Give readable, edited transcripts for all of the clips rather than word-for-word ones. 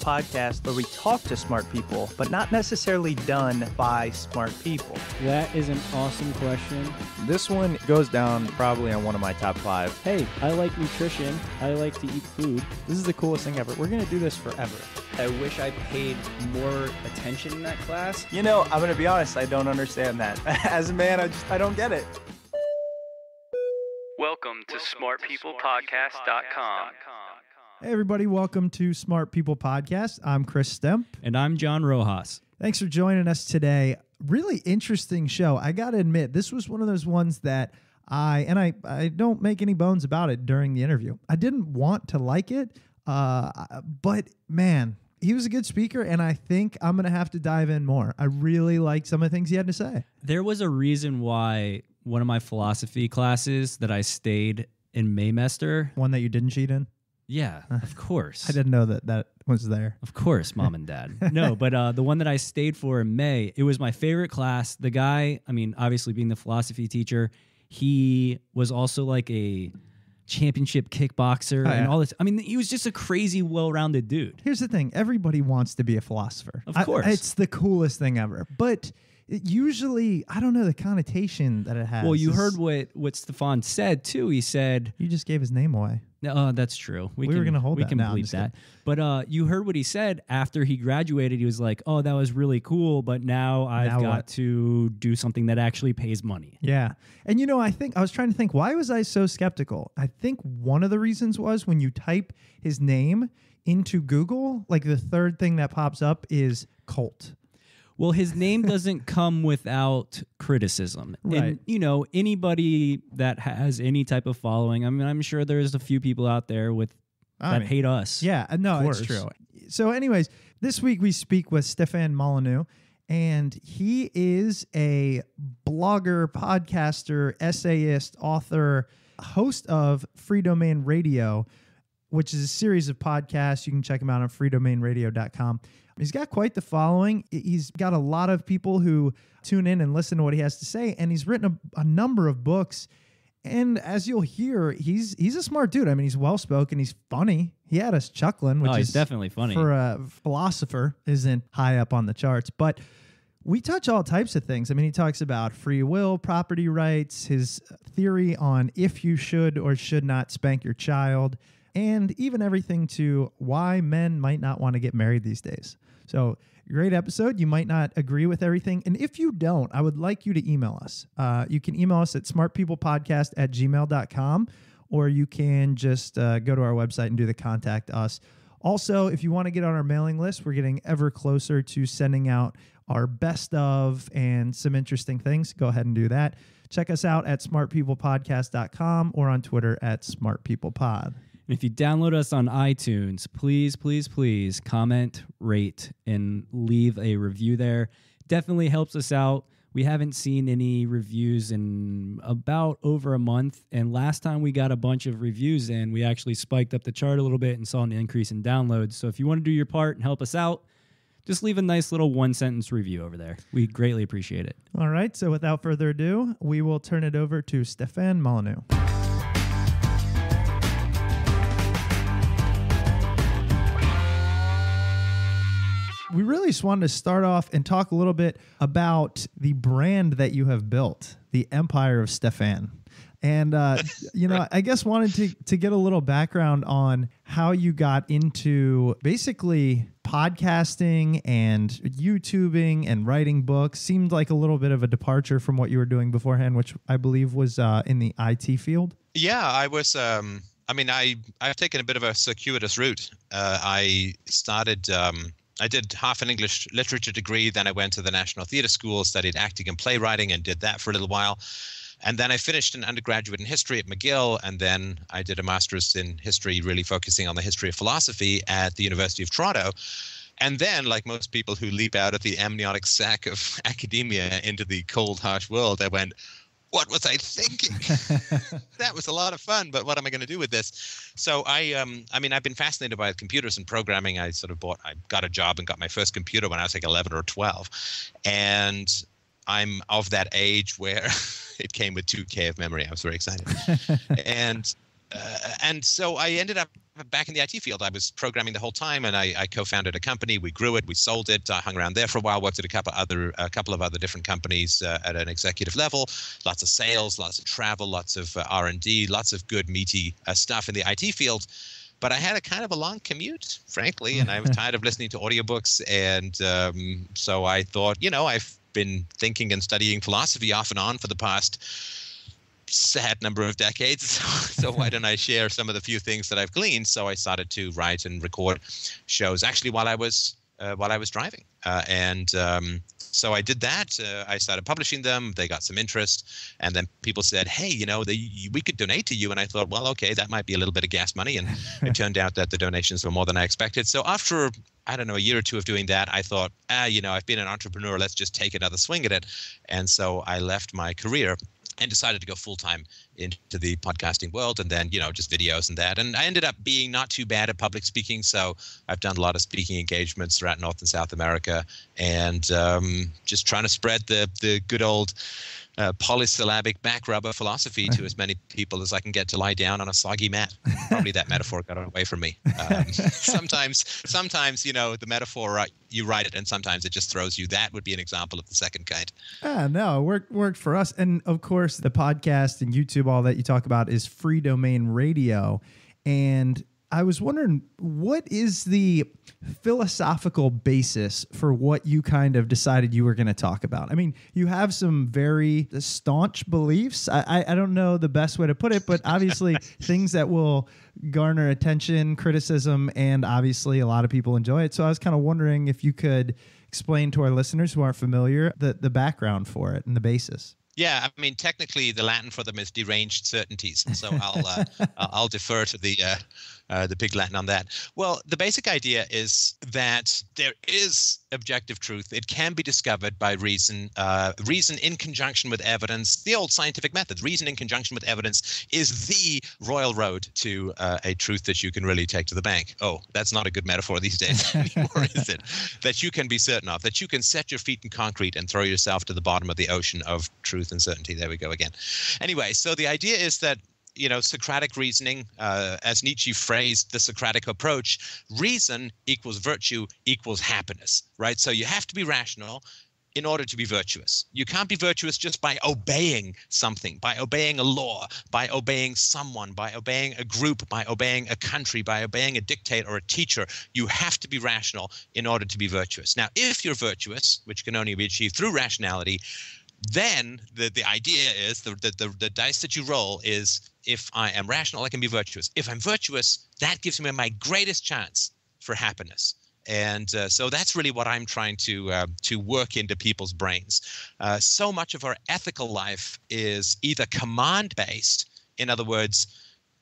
podcast where we talk to smart people, but not necessarily done by smart people? That is an awesome question. This one goes down probably on one of my top 5. Hey, I like nutrition. I like to eat food. This is the coolest thing ever. We're going to do this forever. I wish I paid more attention in that class. You know, I'm going to be honest, I don't understand that. As a man, I don't get it. Welcome to smartpeoplepodcast.com. Hey everybody, welcome to Smart People Podcast. I'm Chris Stemp. And I'm John Rojas. Thanks for joining us today. Really interesting show. I got to admit, this was one of those ones that I don't make any bones about it during the interview. I didn't want to like it, but man, he was a good speaker, and I think I'm going to have to dive in more. I really liked some of the things he had to say. There was a reason why one of my philosophy classes that I stayed in Maymester. One that you didn't cheat in? Yeah, of course. I didn't know that was there. Of course, Mom and Dad. No, but the one that I stayed for in May, it was my favorite class. The guy, I mean, obviously being the philosophy teacher, he was also like a championship kickboxer and all this. I mean, he was just a crazy, well-rounded dude. Here's the thing. Everybody wants to be a philosopher. Of course. It's the coolest thing ever. But usually, I don't know the connotation that it has. Well, you heard what Stefan said, too. He said... You just gave his name away. No, that's true. We were going to hold that. We can bleep that. But you heard what he said after he graduated. He was like, oh, that was really cool, but now I've got to do something that actually pays money. Yeah. And, you know, I was trying to think, why was I so skeptical? I think one of the reasons was when you type his name into Google, like the third thing that pops up is cult. Well, his name doesn't come without criticism. Right. And, you know, anybody that has any type of following, I mean, I'm sure there's a few people out there that hate us. Yeah, no, it's true. So anyways, this week we speak with Stefan Molyneux, and he is a blogger, podcaster, essayist, author, host of Freedomain Radio, which is a series of podcasts. You can check him out on freedomainradio.com. He's got quite the following. He's got a lot of people who tune in and listen to what he has to say, and he's written a number of books. And as you'll hear, he's a smart dude. I mean, he's well-spoken. He's funny. He had us chuckling, which he's is definitely funny. For a philosopher, isn't high up on the charts. But we touch all types of things. I mean, he talks about free will, property rights, his theory on if you should or should not spank your child, and even everything to why men might not want to get married these days. So, great episode. You might not agree with everything. And if you don't, I would like you to email us. You can email us at smartpeoplepodcast@gmail.com, or you can just go to our website and do the contact us. Also, if you want to get on our mailing list, we're getting ever closer to sending out our best of and some interesting things. Go ahead and do that. Check us out at smartpeoplepodcast.com or on Twitter at smartpeoplepod. And if you download us on iTunes, please, please, please comment, rate, and leave a review there. Definitely helps us out. We haven't seen any reviews in about over a month. And last time we got a bunch of reviews in, we actually spiked up the chart a little bit and saw an increase in downloads. So if you want to do your part and help us out, just leave a nice little one-sentence review over there. We greatly appreciate it. All right. So without further ado, we will turn it over to Stefan Molyneux. We really just wanted to start off and talk a little bit about the brand that you have built, the Empire of Stefan. And, you know, I guess wanted to get a little background on how you got into basically podcasting and YouTubing and writing books. Seemed like a little bit of a departure from what you were doing beforehand, which I believe was in the IT field. Yeah, I was... I've taken a bit of a circuitous route. I started... I did half an English literature degree, then I went to the National Theatre School, studied acting and playwriting, and did that for a little while. And then I finished an undergraduate in history at McGill, and then I did a master's in history, really focusing on the history of philosophy at the University of Toronto. And then, like most people who leap out of the amniotic sac of academia into the cold, harsh world, I went, what was I thinking? That was a lot of fun, but what am I going to do with this? So I've been fascinated by computers and programming. I got a job and got my first computer when I was like 11 or 12. And I'm of that age where it came with 2K of memory. I was very excited. And so I ended up back in the IT field. I was programming the whole time, and I co-founded a company. We grew it, we sold it. I hung around there for a while, worked at a couple of other different companies at an executive level. Lots of sales, lots of travel, lots of R&D, lots of good meaty stuff in the IT field. But I had a kind of a long commute, frankly, and I was tired of listening to audiobooks. And so I thought, I've been thinking and studying philosophy off and on for the past sad number of decades. So why don't I share some of the few things that I've gleaned? So I started to write and record shows actually while I was driving. So I did that. I started publishing them. They got some interest. And then people said, hey, we could donate to you. And I thought, well, okay, that might be a little bit of gas money. And it turned out that the donations were more than I expected. So after, a year or two of doing that, I thought, I've been an entrepreneur. Let's just take another swing at it. And so I left my career and decided to go full-time into the podcasting world, and then, just videos and that. And I ended up being not too bad at public speaking, so I've done a lot of speaking engagements throughout North and South America, and just trying to spread the good old polysyllabic back rubber philosophy to as many people as I can get to lie down on a soggy mat. Probably that metaphor got away from me. Sometimes, the metaphor, you write it, and sometimes it just throws you. That would be an example of the second kind. No, it worked for us. And of course, the podcast and YouTube, all that you talk about is Freedomain Radio. And I was wondering, what is the philosophical basis for what you kind of decided you were going to talk about? I mean, you have some very staunch beliefs. I don't know the best way to put it, but obviously things that will garner attention, criticism, and obviously a lot of people enjoy it. So I was kind of wondering if you could explain to our listeners who aren't familiar the background for it and the basis. Yeah, I mean, technically, the Latin for them is deranged certainties. So I'll defer to the big Latin on that. Well, the basic idea is that there is objective truth. It can be discovered by reason. Reason in conjunction with evidence. The old scientific methods. Reason in conjunction with evidence is the royal road to a truth that you can really take to the bank. Oh, that's not a good metaphor these days anymore, is it? That you can be certain of. That you can set your feet in concrete and throw yourself to the bottom of the ocean of truth and certainty. There we go again. Anyway, so the idea is that, Socratic reasoning, as Nietzsche phrased the Socratic approach, reason equals virtue equals happiness, right? So you have to be rational in order to be virtuous. You can't be virtuous just by obeying something, by obeying a law, by obeying someone, by obeying a group, by obeying a country, by obeying a dictator or a teacher. You have to be rational in order to be virtuous. Now, if you're virtuous, which can only be achieved through rationality, then the idea is, the dice that you roll is, if I am rational, I can be virtuous. If I'm virtuous, that gives me my greatest chance for happiness. And so that's really what I'm trying to work into people's brains. So much of our ethical life is either command-based, in other words,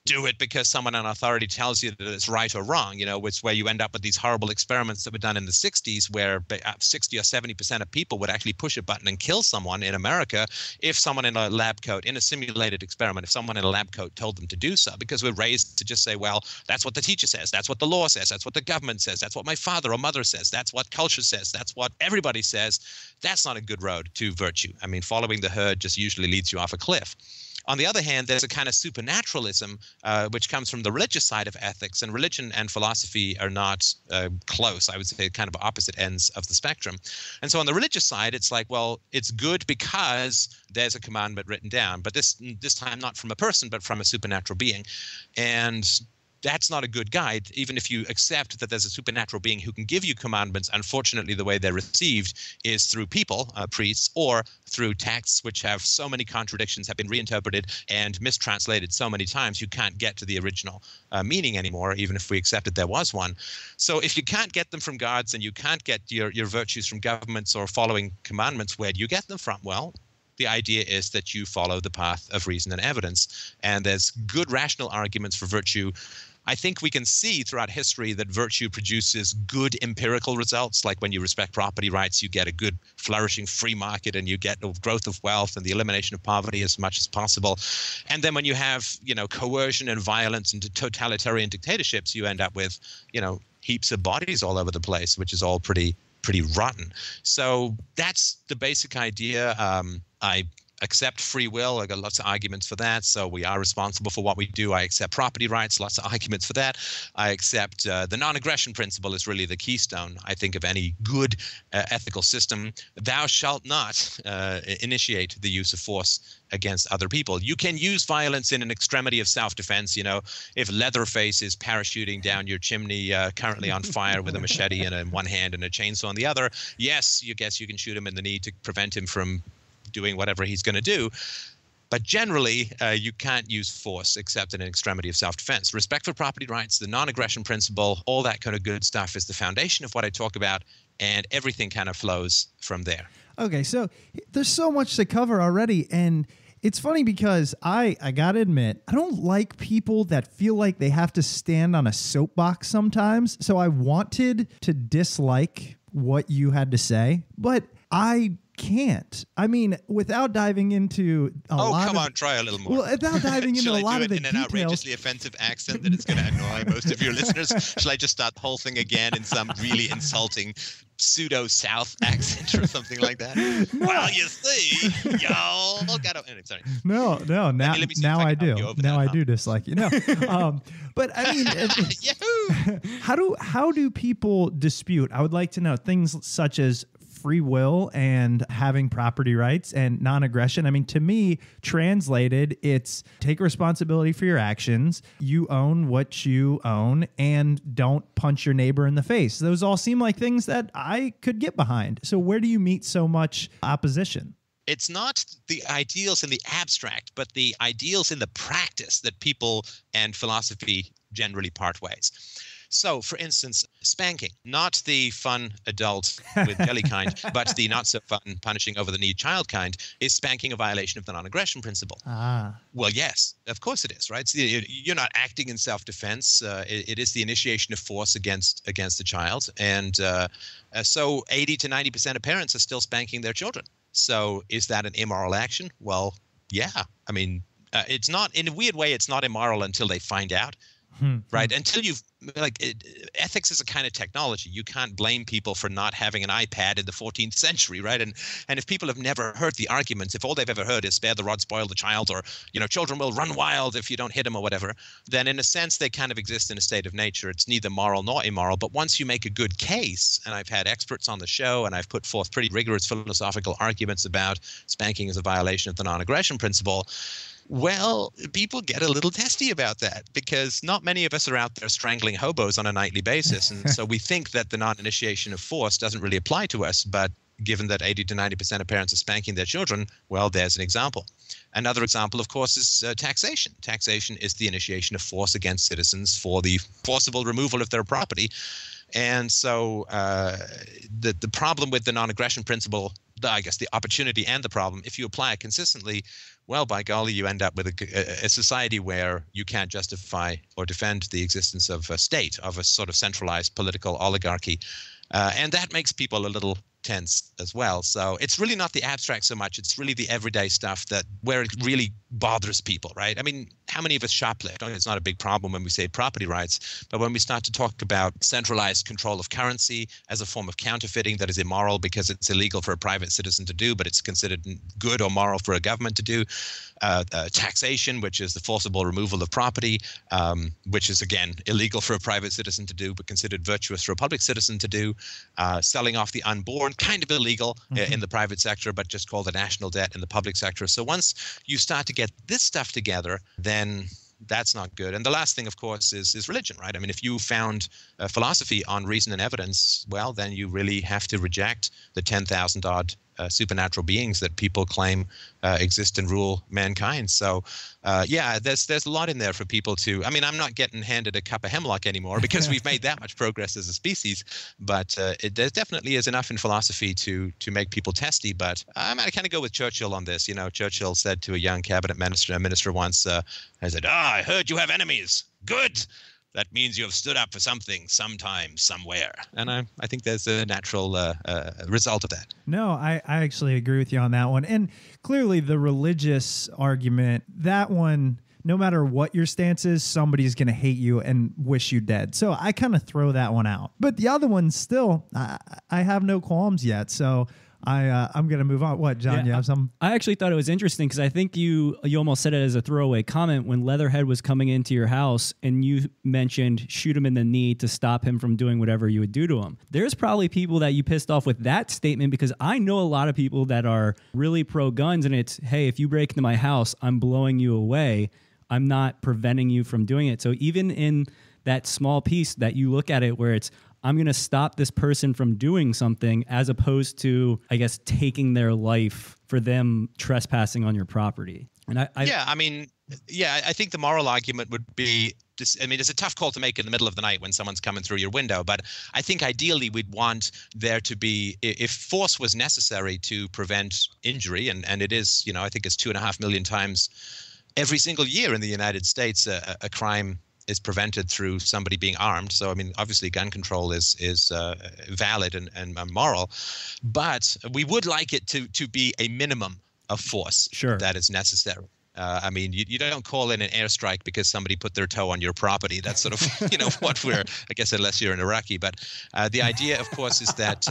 do it because someone in authority tells you that it's right or wrong, it's where you end up with these horrible experiments that were done in the 60s where 60 or 70% of people would actually push a button and kill someone in America if someone in a lab coat, in a simulated experiment, if someone in a lab coat told them to do so, because we're raised to just say, well, that's what the teacher says, that's what the law says, that's what the government says, that's what my father or mother says, that's what culture says, that's what everybody says. That's not a good road to virtue. I mean, following the herd just usually leads you off a cliff. On the other hand, there's a kind of supernaturalism which comes from the religious side of ethics, and religion and philosophy are not close. I would say kind of opposite ends of the spectrum. And so on the religious side, it's like, well, it's good because there's a commandment written down, but this time not from a person, but from a supernatural being. And that's not a good guide, even if you accept that there's a supernatural being who can give you commandments. Unfortunately, the way they're received is through people, priests, or through texts which have so many contradictions, have been reinterpreted and mistranslated so many times, you can't get to the original meaning anymore, even if we accepted there was one. So if you can't get them from gods and you can't get your virtues from governments or following commandments, where do you get them from? Well, the idea is that you follow the path of reason and evidence. And there's good rational arguments for virtue. I think we can see throughout history that virtue produces good empirical results. Like when you respect property rights, you get a good flourishing free market and you get the growth of wealth and the elimination of poverty as much as possible. And then when you have, coercion and violence and totalitarian dictatorships, you end up with, heaps of bodies all over the place, which is all pretty rotten. So that's the basic idea. accept free will. I got lots of arguments for that. So we are responsible for what we do. I accept property rights. Lots of arguments for that. I accept the non-aggression principle is really the keystone, I think, of any good ethical system. Thou shalt not initiate the use of force against other people. You can use violence in an extremity of self-defense. You know, if Leatherface is parachuting down your chimney, currently on fire with a machete in one hand and a chainsaw in the other, yes, you guess you can shoot him in the knee to prevent him from doing whatever he's going to do. But generally, you can't use force except in an extremity of self-defense. Respect for property rights, the non-aggression principle, all that kind of good stuff is the foundation of what I talk about, and everything kind of flows from there. Okay, so there's so much to cover already, and it's funny because I got to admit, I don't like people that feel like they have to stand on a soapbox sometimes, so I wanted to dislike what you had to say, but I can't. I mean, without diving into a lot come of, on, try a little more. Well, without diving into a lot of the in an details. outrageously offensive accent that is going to annoy most of your listeners? Shall I just start the whole thing again in some really insulting pseudo-South accent or something like that? No. Well, you see, y'all got to... Sorry. No. Now I do. Now I do dislike you. No. But I mean, how do people dispute? I would like to know things such as free will and having property rights and non-aggression. I mean, to me, translated, it's take responsibility for your actions, you own what you own, and don't punch your neighbor in the face. Those all seem like things that I could get behind. So where do you meet so much opposition? It's not the ideals in the abstract, but the ideals in the practice that people and philosophy generally part ways. So, for instance, spanking, not the fun adult with jelly kind, but the not so fun punishing over the knee child kind, is spanking a violation of the non-aggression principle? Well, yes, of course it is, right? So you're not acting in self-defense. It is the initiation of force against the child. And so 80 to 90% of parents are still spanking their children. So is that an immoral action? Well, yeah. I mean, it's not, in a weird way, it's not immoral until they find out. Right. Until you've ethics is a kind of technology. You can't blame people for not having an iPad in the 14th century. Right. And if people have never heard the arguments, if all they've ever heard is spare the rod, spoil the child, or, children will run wild if you don't hit them or whatever, then in a sense, they kind of exist in a state of nature. It's neither moral nor immoral. But once you make a good case, and I've had experts on the show and I've put forth pretty rigorous philosophical arguments about spanking as a violation of the non-aggression principle, well, people get a little testy about that because not many of us are out there strangling hobos on a nightly basis. And so we think that the non-initiation of force doesn't really apply to us. But given that 80 to 90% of parents are spanking their children, well, there's an example. Another example, of course, is taxation. Taxation is the initiation of force against citizens for the forcible removal of their property. And so the problem with the non-aggression principle, I guess the opportunity and the problem, if you apply it consistently, well, by golly, you end up with a society where you can't justify or defend the existence of a state, of a sort of centralized political oligarchy. And that makes people a little tense as well. So it's really not the abstract so much. It's really the everyday stuff where it really bothers people, right? I mean, how many of us shoplift? It's not a big problem when we say property rights, but when we start to talk about centralized control of currency as a form of counterfeiting that is immoral because it's illegal for a private citizen to do, but it's considered good or moral for a government to do, taxation, which is the forcible removal of property, which is, again, illegal for a private citizen to do, but considered virtuous for a public citizen to do, selling off the unborn, kind of illegal in the private sector, but just called a national debt in the public sector. So once you start to get this stuff together, then that's not good. And the last thing, of course, is religion, right? I mean, if you found philosophy on reason and evidence, well, then you really have to reject the 10,000 odd supernatural beings that people claim exist and rule mankind. So, there's a lot in there for people to. I mean, I'm not getting handed a cup of hemlock anymore because we've made that much progress as a species. But there definitely is enough in philosophy to make people testy. But I kind of go with Churchill on this. Churchill said to a young cabinet minister once, I said, I heard you have enemies. Good. That means you have stood up for something sometime, somewhere. And I think there's a natural result of that. No, I actually agree with you on that one. And clearly the religious argument, that one, no matter what your stance is, somebody's going to hate you and wish you dead. So I kind of throw that one out. But the other one still, I have no qualms yet. So I'm going to move on. What, John? You have some? I actually thought it was interesting because I think you almost said it as a throwaway comment when Leatherhead was coming into your house and you mentioned shoot him in the knee to stop him from doing whatever you would do to him. There's probably people that you pissed off with that statement because I know a lot of people that are really pro guns and it's, hey, if you break into my house, I'm blowing you away. I'm not preventing you from doing it. So even in that small piece that you look at it where it's, I'm going to stop this person from doing something as opposed to, I guess, taking their life for them trespassing on your property. And I think the moral argument would be, it's a tough call to make in the middle of the night when someone's coming through your window. But I think ideally we'd want there to be, if force was necessary to prevent injury, and it is, I think it's 2.5 million times every single year in the United States, a crime is prevented through somebody being armed. So, obviously gun control is valid and moral, but we would like it to be a minimum of force that is necessary. You don't call in an airstrike because somebody put their toe on your property. That's sort of, what we're, I guess, unless you're an Iraqi. But the idea, of course, is that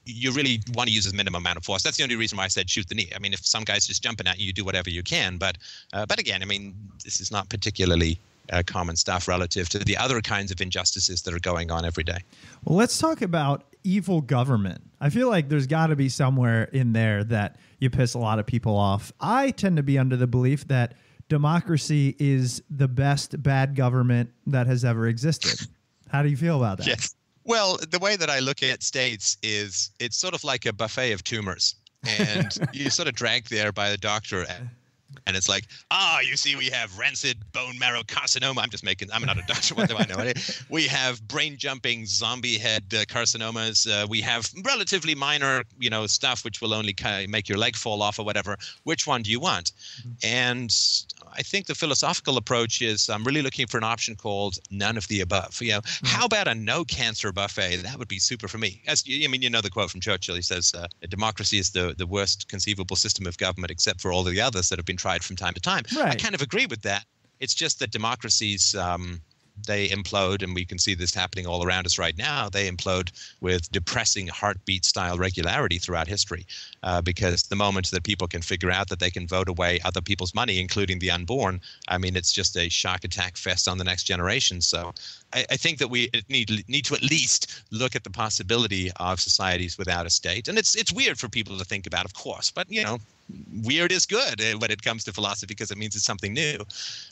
you really want to use a minimum amount of force. That's the only reason why I said shoot the knee. If some guy's just jumping at you, you do whatever you can. But again, this is not particularly common stuff relative to the other kinds of injustices that are going on every day. Well, let's talk about evil government. I feel like there's got to be somewhere in there that you piss a lot of people off. I tend to be under the belief that democracy is the best bad government that has ever existed. How do you feel about that? Yes. Well, the way that I look at states is it's sort of like a buffet of tumors. And you're sort of dragged there by the doctor. And it's like, you see, we have rancid bone marrow carcinoma. I'm not a doctor. What do I know? We have brain-jumping zombie head carcinomas. We have relatively minor, stuff which will only kind of make your leg fall off or whatever. Which one do you want? And I think the philosophical approach is I'm really looking for an option called none of the above. How about a no cancer buffet? That would be super for me. The quote from Churchill. He says, democracy is the worst conceivable system of government except for all the others that have been tried from time to time. Right. I kind of agree with that. It's just that democracies, they implode, and we can see this happening all around us right now. They implode with depressing heartbeat-style regularity throughout history because the moment that people can figure out that they can vote away other people's money, including the unborn, it's just a shock attack fest on the next generation. So I think that we need to at least look at the possibility of societies without a state. And it's weird for people to think about, of course, but, weird is good when it comes to philosophy because it means it's something new.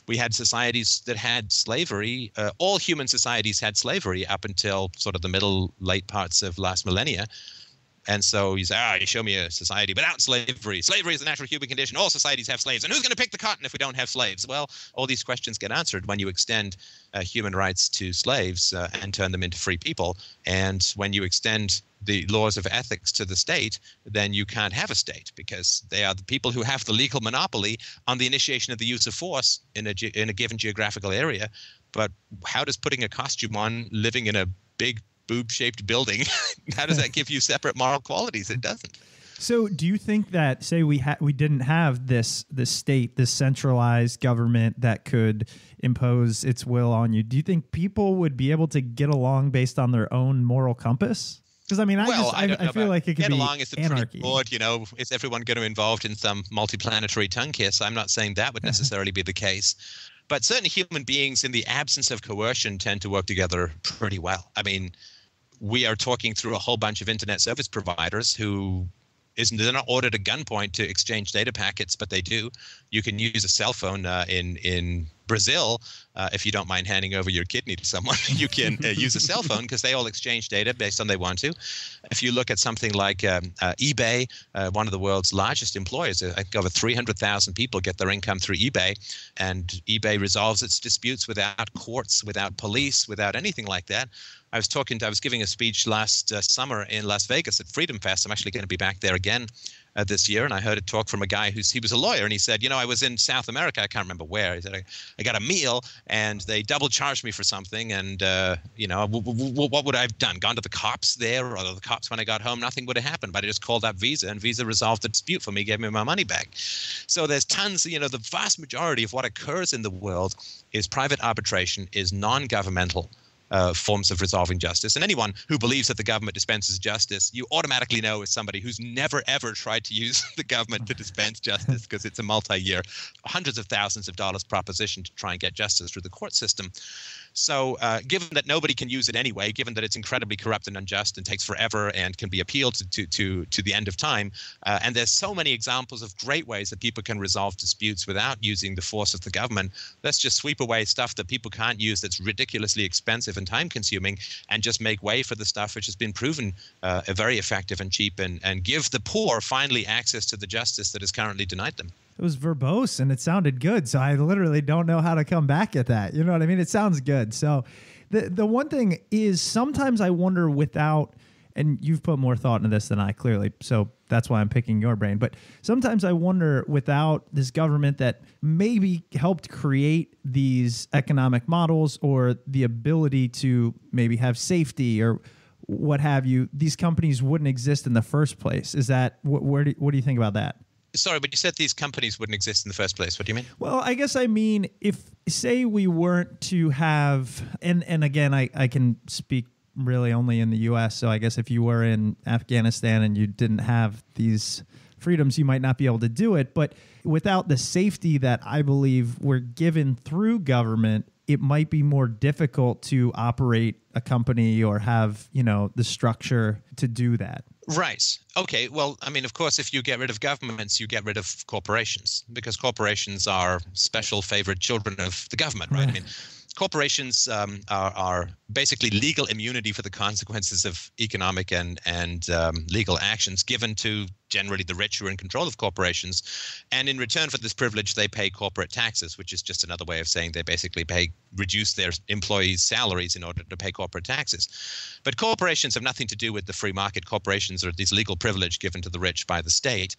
We had societies that had slavery. All human societies had slavery up until sort of the late parts of last millennia. And so you say, you show me a society without slavery. Slavery is a natural human condition. All societies have slaves. And who's going to pick the cotton if we don't have slaves? Well, all these questions get answered when you extend human rights to slaves and turn them into free people. And when you extend the laws of ethics to the state, then you can't have a state because they are the people who have the legal monopoly on the initiation of the use of force in a given geographical area. But how does putting a costume on, living in a big boob-shaped building, how does that give you separate moral qualities? It doesn't. So do you think that, say we didn't have this state, this centralized government that could impose its will on you, do you think people would be able to get along based on their own moral compass? Because I feel like it could get be along is anarchy. Pretty broad, is everyone going to be involved in some multiplanetary tongue kiss? I'm not saying that would necessarily be the case. But certainly human beings, in the absence of coercion, tend to work together pretty well. We are talking through a whole bunch of internet service providers who they're not ordered at gunpoint to exchange data packets, but they do. You can use a cell phone in Brazil. If you don't mind handing over your kidney to someone, you can use a cell phone because they all exchange data based on they want to. If you look at something like eBay, one of the world's largest employers, I think over 300,000 people get their income through eBay, and eBay resolves its disputes without courts, without police, without anything like that. I was giving a speech last summer in Las Vegas at Freedom Fest. I'm actually going to be back there again this year, and I heard a talk from a guy he was a lawyer, and he said, I was in South America. I can't remember where. He said, I got a meal, and they double charged me for something, and, what would I have done? Gone to the cops there, or the cops when I got home? Nothing would have happened, but I just called up Visa, and Visa resolved the dispute for me, gave me my money back. So there's tons, the vast majority of what occurs in the world is private arbitration, is non-governmental. forms of resolving justice. And anyone who believes that the government dispenses justice, you automatically know is somebody who's never, ever tried to use the government to dispense justice, because it's a multi-year, hundreds of thousands of dollars proposition to try and get justice through the court system. So given that nobody can use it anyway, given that it's incredibly corrupt and unjust and takes forever and can be appealed to the end of time, and there's so many examples of great ways that people can resolve disputes without using the force of the government, let's just sweep away stuff that people can't use that's ridiculously expensive and time-consuming, and just make way for the stuff which has been proven very effective and cheap, and give the poor finally access to the justice that is currently denied them. It was verbose and it sounded good. So I literally don't know how to come back at that. You know what I mean? It sounds good. So the one thing is, sometimes I wonder, without, and you've put more thought into this than I, clearly, so that's why I'm picking your brain. But sometimes I wonder, without this government that maybe helped create these economic models, or the ability to maybe have safety or what have you, these companies wouldn't exist in the first place. Is that, what do you think about that? Sorry, but you said these companies wouldn't exist in the first place. What do you mean? Well, I guess I mean, if, say, we weren't to have, and again, I can speak really only in the U.S., so I guess if you were in Afghanistan and you didn't have these freedoms, you might not be able to do it. But without the safety that I believe we're given through government, it might be more difficult to operate a company or have, the structure to do that. Right. Okay. Well, I mean, of course, if you get rid of governments, you get rid of corporations, because corporations are special favorite children of the government, right? I mean, corporations are basically legal immunity for the consequences of economic and legal actions given to generally the rich who are in control of corporations. And in return for this privilege, they pay corporate taxes, which is just another way of saying they basically reduce their employees' salaries in order to pay corporate taxes. But corporations have nothing to do with the free market. Corporations are this legal privilege given to the rich by the state,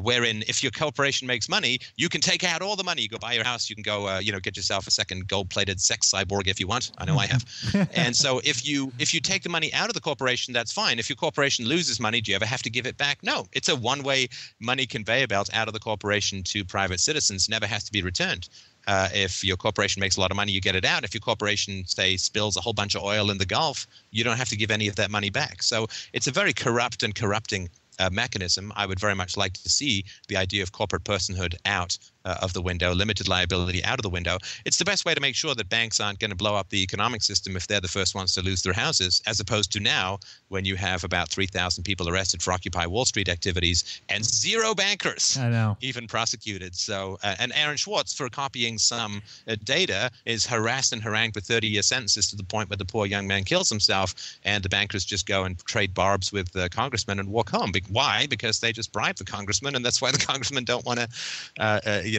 wherein if your corporation makes money, you can take out all the money. You go buy your house, you can go, get yourself a second gold-plated sex cyborg if you want. I know I have. And so if you take the money out of the corporation, that's fine. If your corporation loses money, do you ever have to give it back? No. It's a one-way money conveyor belt out of the corporation to private citizens. Never has to be returned. If your corporation makes a lot of money, you get it out. If your corporation, say, spills a whole bunch of oil in the Gulf, you don't have to give any of that money back. So it's a very corrupt and corrupting mechanism. I would very much like to see the idea of corporate personhood out of the window, limited liability out of the window. It's the best way to make sure that banks aren't going to blow up the economic system if they're the first ones to lose their houses, as opposed to now when you have about 3,000 people arrested for Occupy Wall Street activities and 0 bankers even prosecuted. So, and Aaron Swartz, for copying some data, is harassed and harangued with 30-year sentences to the point where the poor young man kills himself, and the bankers just go and trade barbs with the congressman and walk home. Why? Because they just bribed the congressman, and that's why the congressmen don't want to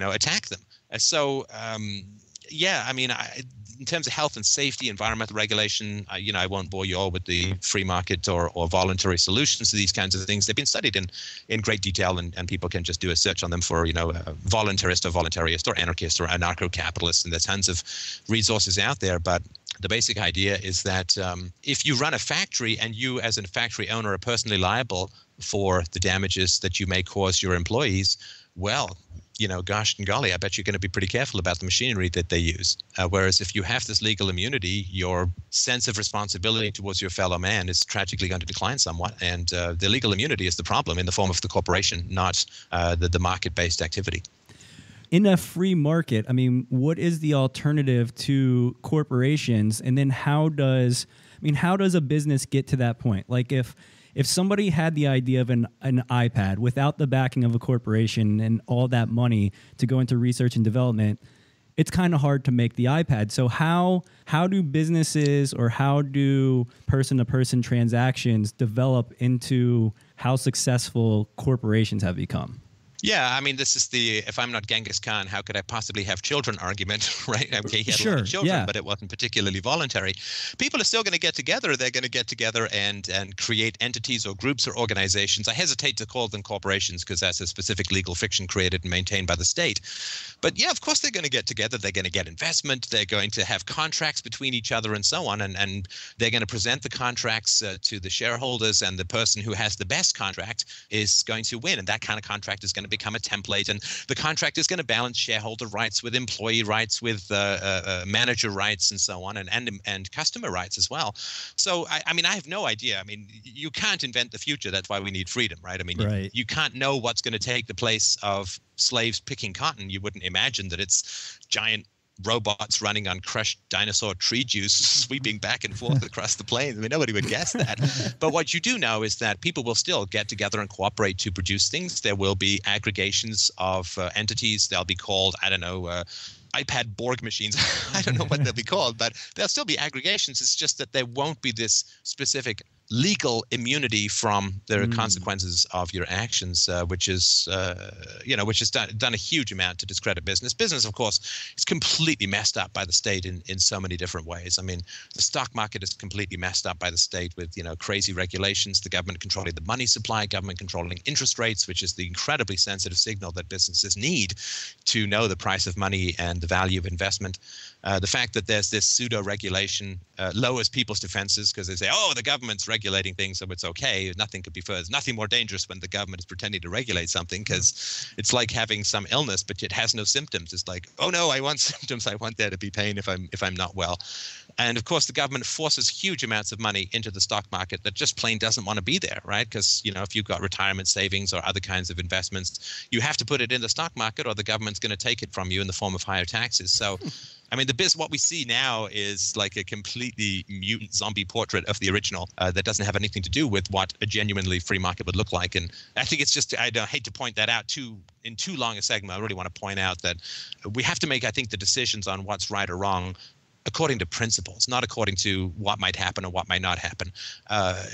attack them. So, I mean, in terms of health and safety, environmental regulation, I won't bore you all with the free market or voluntary solutions to these kinds of things. They've been studied in great detail, and people can just do a search on them for, voluntarist or voluntarist or anarchist or anarcho-capitalist, and there's tons of resources out there. But the basic idea is that if you run a factory and you as a factory owner are personally liable for the damages that you may cause your employees, well, gosh and golly, I bet you're going to be pretty careful about the machinery that they use. Whereas if you have this legal immunity, your sense of responsibility towards your fellow man is tragically going to decline somewhat. And the legal immunity is the problem in the form of the corporation, not the market-based activity. In a free market, I mean, what is the alternative to corporations? And then how does a business get to that point? Like if somebody had the idea of an iPad without the backing of a corporation and all that money to go into research and development, it's kind of hard to make the iPad. So how do businesses or how do person-to-person transactions develop into how successful corporations have become? Yeah, I mean, this is the if I'm not Genghis Khan, how could I possibly have children argument, right? Okay, he had a lot of children, but it wasn't particularly voluntary. People are still going to get together. They're going to get together and create entities or groups or organizations. I hesitate to call them corporations because that's a specific legal fiction created and maintained by the state. But yeah, of course they're going to get together. They're going to get investment. They're going to have contracts between each other and so on. And they're going to present the contracts to the shareholders, and the person who has the best contract is going to win. And that kind of contract is going to become a template, and the contract is going to balance shareholder rights with employee rights, with manager rights, and so on, and customer rights as well. So I mean, I have no idea. I mean, you can't invent the future. That's why we need freedom, right? I mean, you can't know what's going to take the place of slaves picking cotton. You wouldn't imagine that it's giant robots running on crushed dinosaur tree juice sweeping back and forth across the plains. I mean, nobody would guess that. But what you do know is that people will still get together and cooperate to produce things. There will be aggregations of entities. They'll be called, I don't know, iPad Borg machines. I don't know what they'll be called, but there'll still be aggregations. It's just that there won't be this specific legal immunity from the consequences of your actions, which is, which has done a huge amount to discredit business. Business, of course, is completely messed up by the state in so many different ways. I mean, the stock market is completely messed up by the state with, crazy regulations, the government controlling the money supply, government controlling interest rates, which is the incredibly sensitive signal that businesses need to know the price of money and the value of investment. The fact that there's this pseudo-regulation lowers people's defenses because they say, oh, the government's regulating things, so it's okay. Nothing could be further. There's nothing more dangerous when the government is pretending to regulate something, because it's like having some illness, but it has no symptoms. It's like, oh no, I want symptoms. I want there to be pain if I'm not well. And of course, the government forces huge amounts of money into the stock market that just plain doesn't want to be there, right? Because, if you've got retirement savings or other kinds of investments, you have to put it in the stock market or the government's going to take it from you in the form of higher taxes. So, I mean, what we see now is like a completely mutant zombie portrait of the original that doesn't have anything to do with what a genuinely free market would look like. And I think it's just, I hate to point that out in too long a segment. I really want to point out that we have to make, I think, the decisions on what's right or wrong according to principles, not according to what might happen or what might not happen.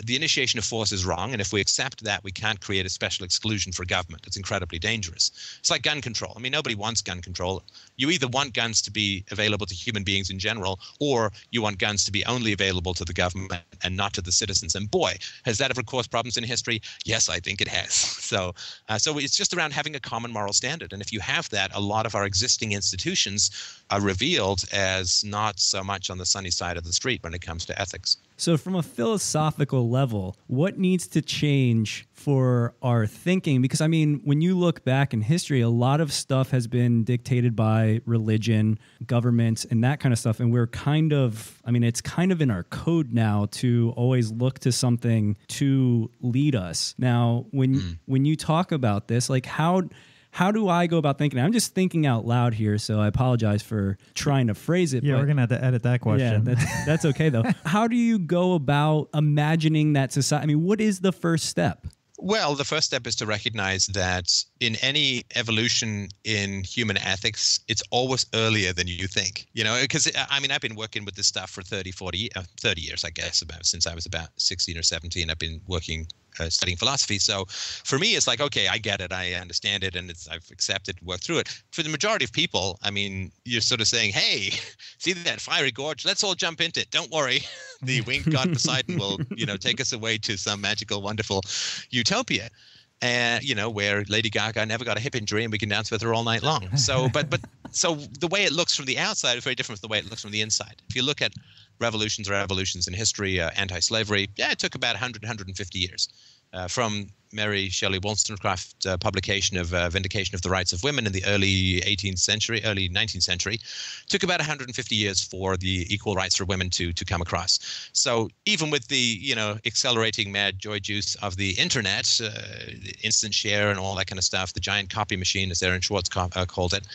The initiation of force is wrong, and if we accept that, we can't create a special exclusion for government. It's incredibly dangerous. It's like gun control. I mean, nobody wants gun control. You either want guns to be available to human beings in general, or you want guns to be only available to the government and not to the citizens. And boy, has that ever caused problems in history? Yes, I think it has. So it's just around having a common moral standard. And if you have that, a lot of our existing institutions are revealed as not so much on the sunny side of the street when it comes to ethics. So from a philosophical level, what needs to change for our thinking? Because, I mean, when you look back in history, a lot of stuff has been dictated by religion, governments, and that kind of stuff. And we're it's kind of in our code now to always look to something to lead us. Now, when you talk about this, like how do I go about thinking? I'm just thinking out loud here, so I apologize for trying to phrase it. Yeah, we're going to have to edit that question. Yeah, that's okay, though. How do you go about imagining that society? I mean, what is the first step? Well, the first step is to recognize that in any evolution in human ethics, it's always earlier than you think, because I've been working with this stuff for 30 years, I guess, since I was about 16 or 17. I've been working studying philosophy. So for me, it's like, okay, I get it. I understand it. And I've accepted, worked through it. For the majority of people, I mean, you're sort of saying, hey, see that fiery gorge? Let's all jump into it. Don't worry. The winged god Poseidon will, take us away to some magical, wonderful utopia. And, where Lady Gaga never got a hip injury and we can dance with her all night long. So, so the way it looks from the outside is very different from the way it looks from the inside. If you look at revolutions or evolutions in history, anti-slavery, it took about 150 years. From Mary Shelley Wollstonecraft publication of Vindication of the Rights of Women in the early 19th century, took about 150 years for the equal rights for women to come across. So even with the accelerating mad joy juice of the internet, instant share and all that kind of stuff, the giant copy machine, as Aaron Schwartz called it,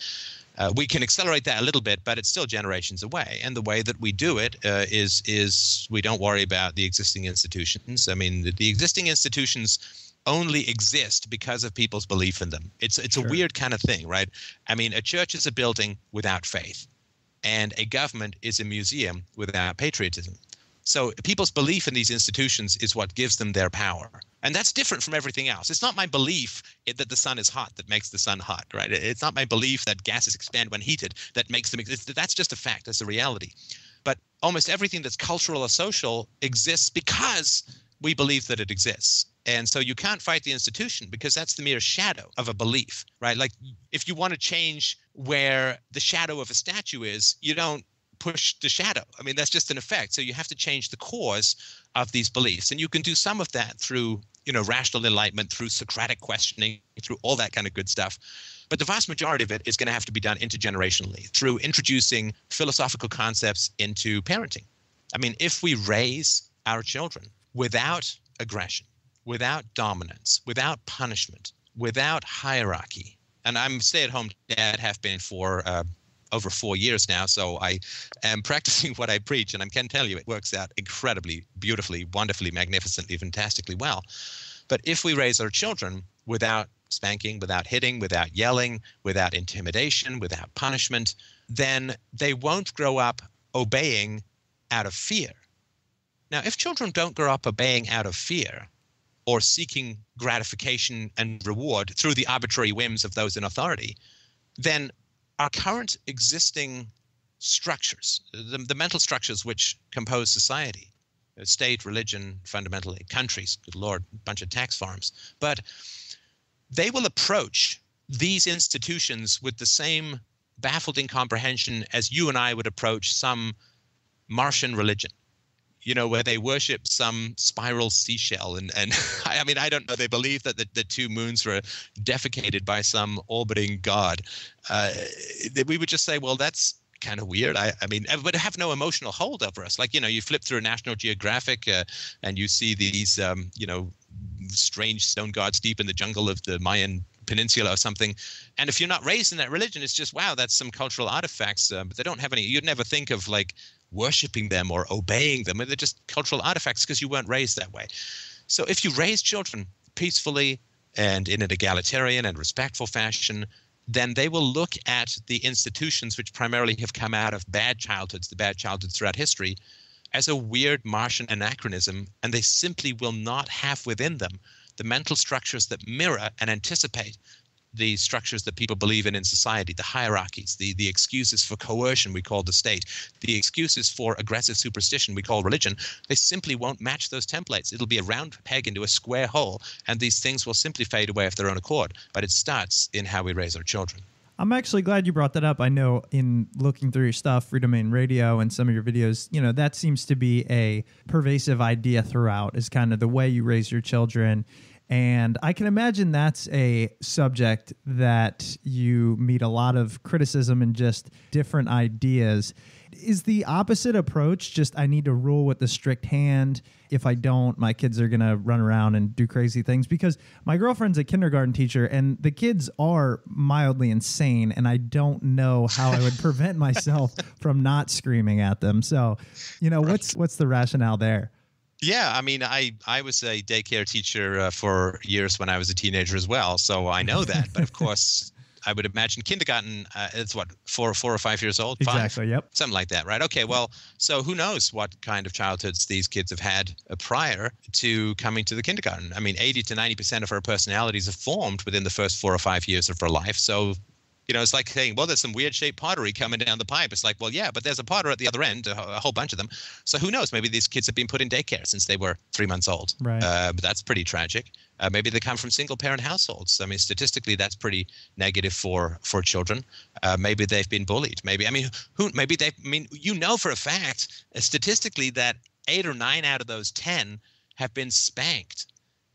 we can accelerate that a little bit, but it's still generations away. And the way that we do it is we don't worry about the existing institutions. I mean, the existing institutions only exist because of people's belief in them. It's a weird kind of thing, right? I mean, a church is a building without faith, and a government is a museum without patriotism. So people's belief in these institutions is what gives them their power. And that's different from everything else. It's not my belief that the sun is hot that makes the sun hot, right? It's not my belief that gases expand when heated that makes them exist. That's just a fact. That's a reality. But almost everything that's cultural or social exists because we believe that it exists. And so you can't fight the institution because that's the mere shadow of a belief, right? Like if you want to change where the shadow of a statue is, you don't push the shadow. I mean, that's just an effect. So you have to change the cause of these beliefs. And you can do some of that through, rational enlightenment, through Socratic questioning, through all that kind of good stuff. But the vast majority of it is going to have to be done intergenerationally through introducing philosophical concepts into parenting. I mean, if we raise our children without aggression, without dominance, without punishment, without hierarchy, and I'm a stay-at-home dad, have been for over 4 years now, so I am practicing what I preach, and I can tell you it works out incredibly, beautifully, wonderfully, magnificently, fantastically well. But if we raise our children without spanking, without hitting, without yelling, without intimidation, without punishment, then they won't grow up obeying out of fear. Now, if children don't grow up obeying out of fear or seeking gratification and reward through the arbitrary whims of those in authority, then our current existing structures, the mental structures which compose society, state, religion, fundamentally, countries, good Lord, a bunch of tax farms, but they will approach these institutions with the same baffled incomprehension as you and I would approach some Martian religion, where they worship some spiral seashell. And I mean, I don't know, they believe that the two moons were defecated by some orbiting god. We would just say, well, that's kind of weird. I mean, but have no emotional hold over us. Like, you flip through a National Geographic and you see these, strange stone gods deep in the jungle of the Mayan Peninsula or something. And if you're not raised in that religion, it's just, wow, that's some cultural artifacts. But they don't have any, you'd never think of like worshiping them or obeying them. They're just cultural artifacts because you weren't raised that way. So if you raise children peacefully and in an egalitarian and respectful fashion, then they will look at the institutions which primarily have come out of bad childhoods, the bad childhoods throughout history, as a weird Martian anachronism, and they simply will not have within them the mental structures that mirror and anticipate the structures that people believe in society, the hierarchies, the excuses for coercion we call the state, the excuses for aggressive superstition we call religion. They simply won't match those templates. It'll be a round peg into a square hole, and these things will simply fade away of their own accord. But it starts in how we raise our children. I'm actually glad you brought that up. I know in looking through your stuff, Freedomain Radio and some of your videos, that seems to be a pervasive idea throughout, is kind of the way you raise your children. And I can imagine that's a subject that you meet a lot of criticism and just different ideas. Is the opposite approach just I need to rule with a strict hand? If I don't, my kids are going to run around and do crazy things? Because my girlfriend's a kindergarten teacher and the kids are mildly insane, and I don't know how I would prevent myself from not screaming at them. So, what's the rationale there? Yeah, I mean, I was a daycare teacher for years when I was a teenager as well, so I know that. But of course, I would imagine kindergarten, it's what, 4 or 5 years old? 5? Exactly, yep. Something like that, right? Okay, well, so who knows what kind of childhoods these kids have had prior to coming to the kindergarten. I mean, 80 to 90% of our personalities are formed within the first 4 or 5 years of our life. So, it's like saying, well, there's some weird shaped pottery coming down the pipe. It's like, well, yeah, but there's a potter at the other end, a whole bunch of them. So who knows? Maybe these kids have been put in daycare since they were 3 months old. Right. But that's pretty tragic. Maybe they come from single parent households. I mean, statistically, that's pretty negative for children. Maybe they've been bullied. Maybe for a fact, statistically, that 8 or 9 out of those 10 have been spanked.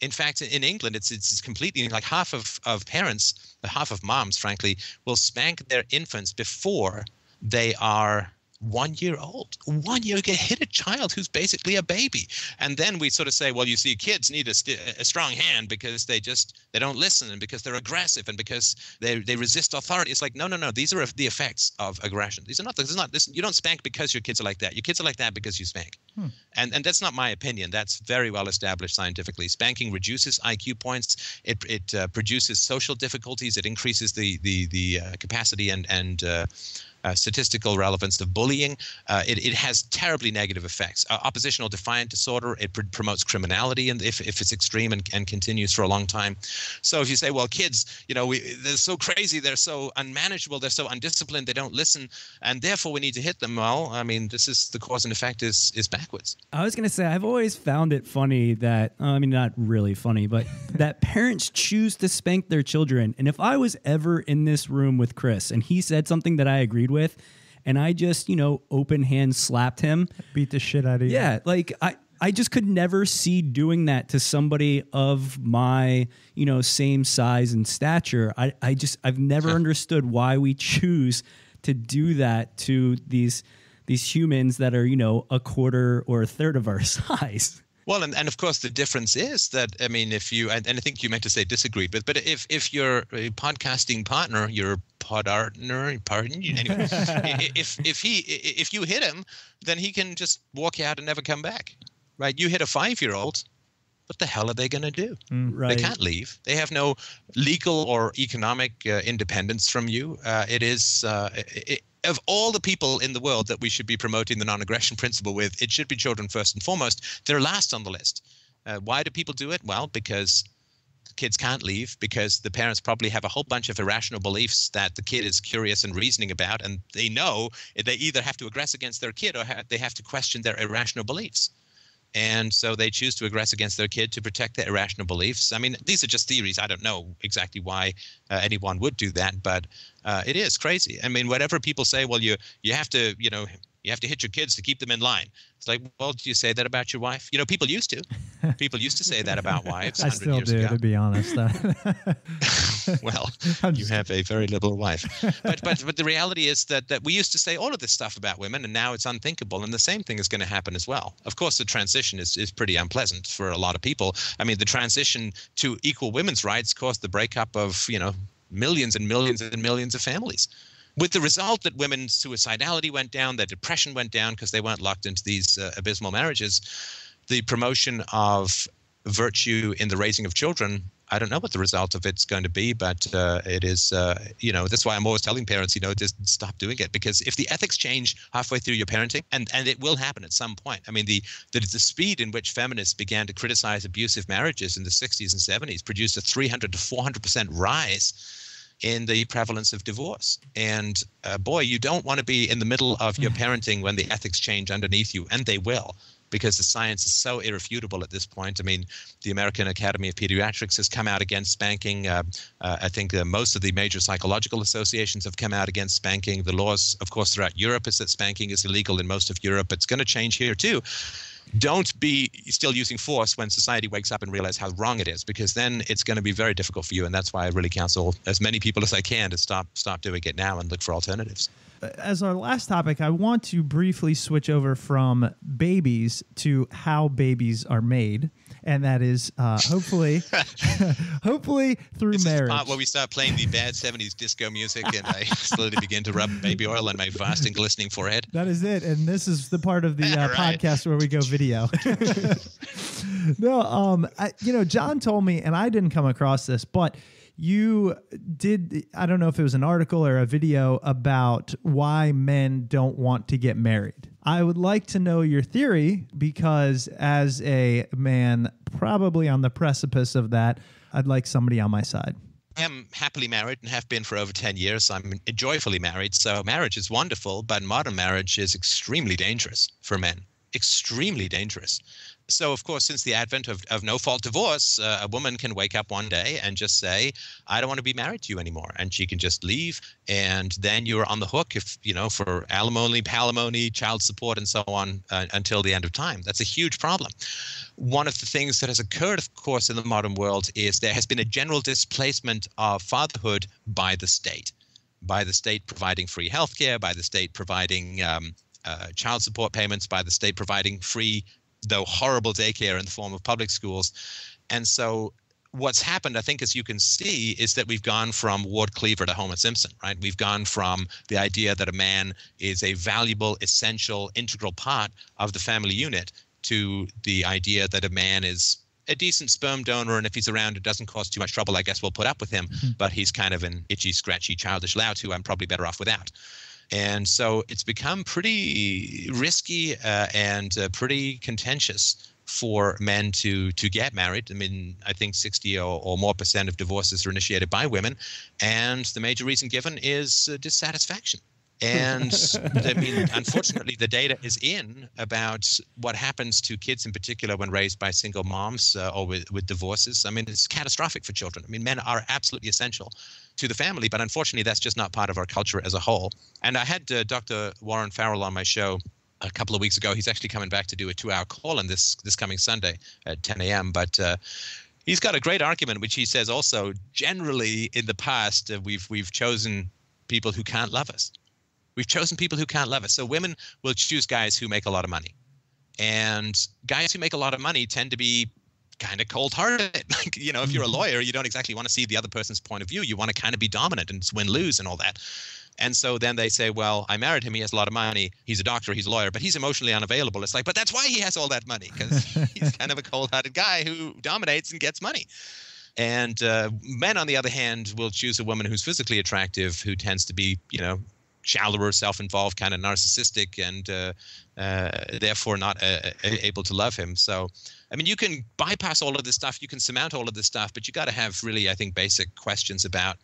In fact, in England, it's completely like half of parents, half of moms, frankly, will spank their infants before they are 1 year old. 1 year, you hit a child who's basically a baby. And then we sort of say, well, you see, kids need a strong hand because they don't listen, and because they're aggressive, and because they resist authority. It's like, no. These are the effects of aggression. These are not. You don't spank because your kids are like that. Your kids are like that because you spank. And that's not my opinion. That's very well established scientifically. Spanking reduces IQ points. It produces social difficulties. It increases the capacity and statistical relevance of bullying. It has terribly negative effects. Oppositional defiant disorder, it promotes criminality, and if it's extreme and continues for a long time. So if you say, well, kids, they're so crazy, they're so unmanageable, they're so undisciplined, they don't listen, and therefore we need to hit them. Well, I mean, this is the cause and effect is backwards. I was going to say, I've always found it funny that, not really funny, but that parents choose to spank their children. And if I was ever in this room with Chris and he said something that I agreed with, and I just, open hand slapped him. Beat the shit out of you. Yeah, like I just could never see doing that to somebody of my, same size and stature. I've never understood why we choose to do that to these humans that are, a quarter or a third of our size. Well, and of course the difference is that, I mean, if you, and I think you meant to say disagreed, but if your podcasting partner, your anyway, if you hit him, then he can just walk out and never come back, right? You hit a 5-year-old, what the hell are they going to do? Right. They can't leave. They have no legal or economic independence from you. Of all the people in the world that we should be promoting the non-aggression principle with, it should be children first and foremost. They're last on the list. Why do people do it? Well, because kids can't leave, because the parents probably have a whole bunch of irrational beliefs that the kid is curious and reasoning about, and they know they either have to aggress against their kid or they have to question their irrational beliefs. And so they choose to aggress against their kid to protect their irrational beliefs. I mean, these are just theories. I don't know exactly why anyone would do that, but it is crazy. I mean, whatever people say, well, you have to, you have to hit your kids to keep them in line. It's like, well, do you say that about your wife? People used to. People used to say that about wives 100 still years do, ago. to be honest. Well, you have a very liberal wife. But the reality is that we used to say all of this stuff about women, and now it's unthinkable. And the same thing is going to happen as well. Of course, the transition is pretty unpleasant for a lot of people. I mean, the transition to equal women's rights caused the breakup of, millions and millions and millions of families. With the result that women's suicidality went down, their depression went down because they weren't locked into these abysmal marriages. The promotion of virtue in the raising of children, I don't know what the result of it's going to be, but it is, that's why I'm always telling parents, just stop doing it. Because if the ethics change halfway through your parenting, and it will happen at some point. I mean, the speed in which feminists began to criticize abusive marriages in the 60s and 70s produced a 300 to 400% rise in the prevalence of divorce. And boy, you don't want to be in the middle of your parenting when the ethics change underneath you, and they will, because the science is so irrefutable at this point. I mean, the American Academy of Pediatrics has come out against spanking. I think most of the major psychological associations have come out against spanking. The laws, of course, throughout Europe is that spanking is illegal in most of Europe. It's going to change here too. Don't be still using force when society wakes up and realize how wrong it is, because then it's going to be very difficult for you. And that's why I really counsel as many people as I can to stop doing it now and look for alternatives. As our last topic, I want to briefly switch over from babies to how babies are made. And that is hopefully through this marriage. Is the part where we start playing the bad 70s disco music and I slowly begin to rub baby oil on my vast and glistening forehead. That is it. And this is the part of the Right. podcast where we go video. No, John told me, and I didn't come across this, but you did, I don't know if it was an article or a video about why men don't want to get married. I would like to know your theory, because as a man probably on the precipice of that, I'd like somebody on my side. I am happily married and have been for over 10 years. I'm joyfully married. So marriage is wonderful, but modern marriage is extremely dangerous for men. Extremely dangerous. So, of course, since the advent of no-fault divorce, a woman can wake up one day and just say, I don't want to be married to you anymore. And she can just leave. And then you're on the hook for alimony, palimony, child support, and so on until the end of time. That's a huge problem. One of the things that has occurred, of course, in the modern world is there has been a general displacement of fatherhood by the state providing free healthcare, by the state providing child support payments, by the state providing free, though horrible, daycare in the form of public schools. And so what's happened, I think, as you can see, is that we've gone from Ward Cleaver to Homer Simpson, right? We've gone from the idea that a man is a valuable, essential, integral part of the family unit to the idea that a man is a decent sperm donor, and if he's around, it doesn't cause too much trouble, I guess we'll put up with him. But he's kind of an itchy, scratchy, childish lout who I'm probably better off without. And so it's become pretty risky and pretty contentious for men to get married. I mean, I think 60 or more % of divorces are initiated by women. And the major reason given is dissatisfaction. And I mean, unfortunately, the data is in about what happens to kids in particular when raised by single moms or with divorces. I mean, it's catastrophic for children. I mean, men are absolutely essential to the family, but unfortunately, that's just not part of our culture as a whole. And I had Dr. Warren Farrell on my show a couple of weeks ago. He's actually coming back to do a 2-hour call on this coming Sunday at 10 a.m. But he's got a great argument, which he says also generally in the past we've chosen people who can't love us. We've chosen people who can't love us. So women will choose guys who make a lot of money. And guys who make a lot of money tend to be kind of cold-hearted. Like, you know, if you're a lawyer, you don't exactly want to see the other person's point of view. You want to kind of be dominant and win-lose and all that. And so then they say, well, I married him. He has a lot of money. He's a doctor. He's a lawyer. But he's emotionally unavailable. It's like, but that's why he has all that money, because he's kind of a cold-hearted guy who dominates and gets money. And men, on the other hand, will choose a woman who's physically attractive, who tends to be, you know, shallower, self-involved, kind of narcissistic, and therefore not able to love him. So, I mean, you can bypass all of this stuff, you can surmount all of this stuff, but you got to have really, I think, basic questions about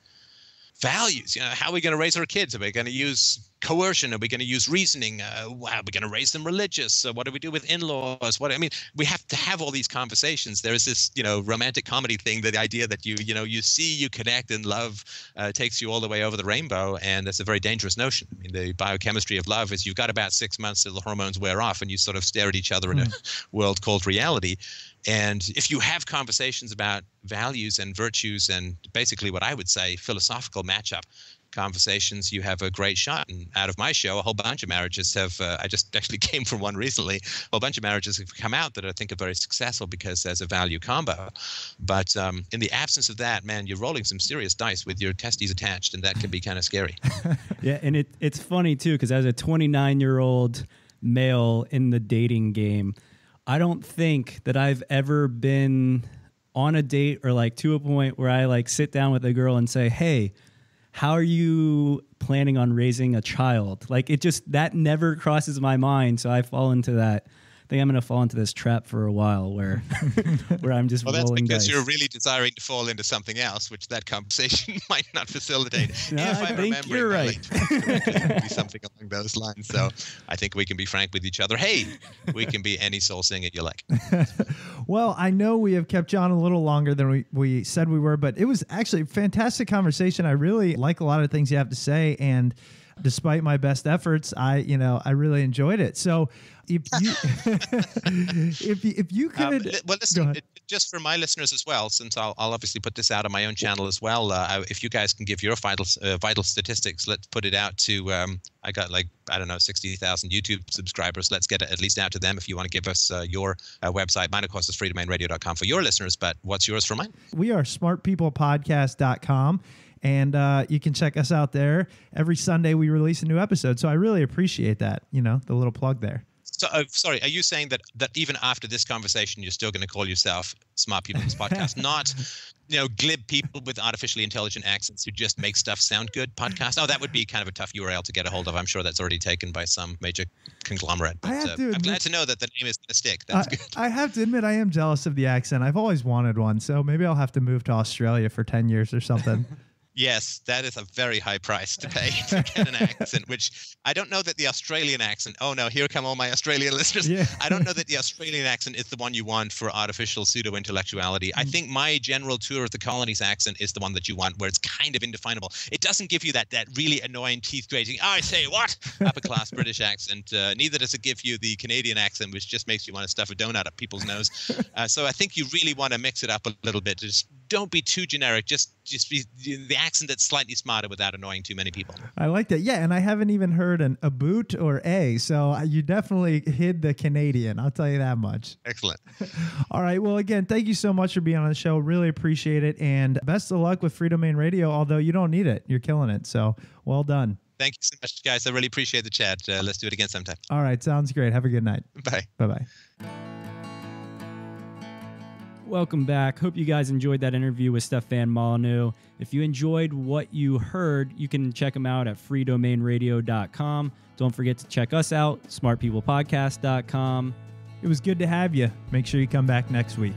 values. You know, how are we going to raise our kids? Are we going to use coercion? Are we going to use reasoning? Are we going to raise them religious? What do we do with in-laws? We have to have all these conversations. There is this, you know, romantic comedy thing, the idea that you see, you connect, and love takes you all the way over the rainbow, and that's a very dangerous notion. I mean, the biochemistry of love is you've got about 6 months till the hormones wear off, and you sort of stare at each other in a world called reality. And if you have conversations about values and virtues and basically what I would say philosophical matchup conversations, you have a great shot. And out of my show, a whole bunch of marriages have, I just actually came from one recently, a whole bunch of marriages have come out that I think are very successful because there's a value combo. But in the absence of that, man, you're rolling some serious dice with your testes attached, and that can be kind of scary. Yeah, and it's funny, too, because as a 29-year-old male in the dating game, I don't think that I've ever been on a date or like to a point where I like sit down with a girl and say, hey, how are you planning on raising a child? Like, it just, that never crosses my mind. So I fall into that. I think I'm going to fall into this trap for a while where where I'm just rolling dice. Well, that's because you're really desiring to fall into something else, which that conversation might not facilitate. No, if I think you're right. It could be something along those lines. So I think we can be frank with each other. Hey, we can be any soul singer you like. Well, I know we have kept you on a little longer than we said we were, but it was actually a fantastic conversation. I really like a lot of things you have to say, and despite my best efforts, I really enjoyed it. So if you could, well, listen, just for my listeners as well, since I'll obviously put this out on my own channel as well. If you guys can give your vital statistics, let's put it out to. I got 60,000 YouTube subscribers. Let's get it at least out to them. If you want to give us your website, mine of course is freedomainradio.com for your listeners. But what's yours for mine? We are smartpeoplepodcast.com. And you can check us out there. Every Sunday we release a new episode. So I really appreciate that, the little plug there. So, sorry, are you saying that even after this conversation, you're still going to call yourself Smart People's Podcast, not, glib people with artificially intelligent accents who just make stuff sound good podcast? Oh, that would be kind of a tough URL to get a hold of. I'm sure that's already taken by some major conglomerate. But I'm glad to know that the name is going to stick. That's good. I have to admit, I am jealous of the accent. I've always wanted one. So maybe I'll have to move to Australia for 10 years or something. Yes, that is a very high price to pay to get an accent, which I don't know that the Australian accent, oh no, here come all my Australian listeners. Yeah. I don't know that the Australian accent is the one you want for artificial pseudo-intellectuality. I think my general tour of the colonies accent is the one that you want, where it's kind of indefinable. It doesn't give you that really annoying, teeth-grating, I say what, upper-class British accent. Neither does it give you the Canadian accent, which just makes you want to stuff a donut up people's nose. So I think you really want to mix it up a little bit. Just don't be too generic. Just be the accent that's slightly smarter without annoying too many people. I like that. Yeah, and I haven't even heard a boot or a, so you definitely hid the Canadian. I'll tell you that much. Excellent. All right. Well, again, thank you so much for being on the show. Really appreciate it. And best of luck with Freedomain Radio, although you don't need it. You're killing it. So well done. Thank you so much, guys. I really appreciate the chat. Let's do it again sometime. All right. Sounds great. Have a good night. Bye. Bye-bye. Welcome back. Hope you guys enjoyed that interview with Stefan Molyneux. If you enjoyed what you heard, you can check him out at freedomainradio.com. Don't forget to check us out, smartpeoplepodcast.com. It was good to have you. Make sure you come back next week.